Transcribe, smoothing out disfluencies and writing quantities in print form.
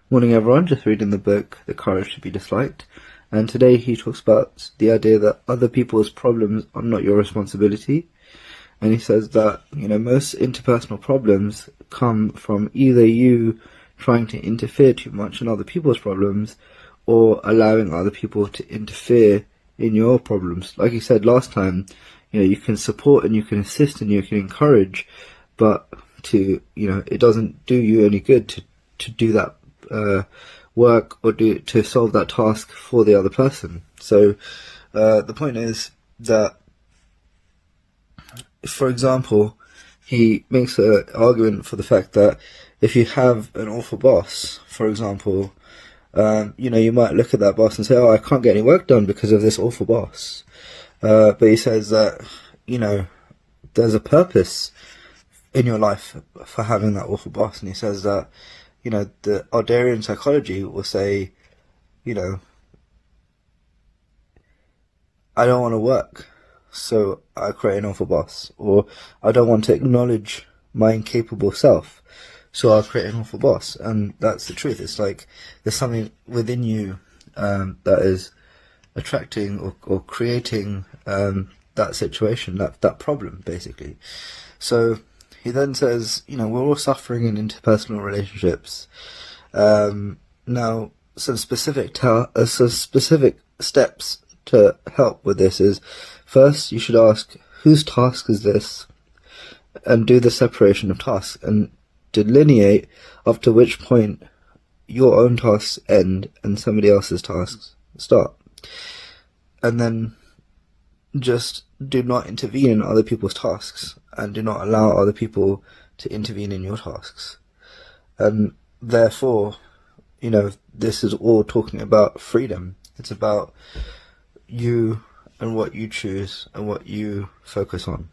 Morning everyone, just reading the book The Courage to be Disliked, and today he talks about the idea that other people's problems are not your responsibility, and he says that, most interpersonal problems come from either you trying to interfere too much in other people's problems or allowing other people to interfere in your problems. Like he said last time, you can support and you can assist and you can encourage, but it doesn't do you any good to do that work or to solve that task for the other person. So the point is that, for example, he makes an argument for the fact that if you have an awful boss, for example, you might look at that boss and say, oh, I can't get any work done because of this awful boss. But he says that, there's a purpose in your life for having that awful boss. And he says that, the Adlerian psychology will say, I don't want to work, so I create an awful boss. Or I don't want to acknowledge my incapable self, so I'll create an awful boss. And that's the truth. It's like there's something within you that is attracting or creating that situation, that problem, basically. So he then says, we're all suffering in interpersonal relationships. Now, some specific steps to help with this is, first, you should ask, whose task is this? And do the separation of tasks and delineate up to which point your own tasks end and somebody else's tasks start. And then just do not intervene in other people's tasks and do not allow other people to intervene in your tasks. And therefore, this is all talking about freedom. It's about you and what you choose and what you focus on.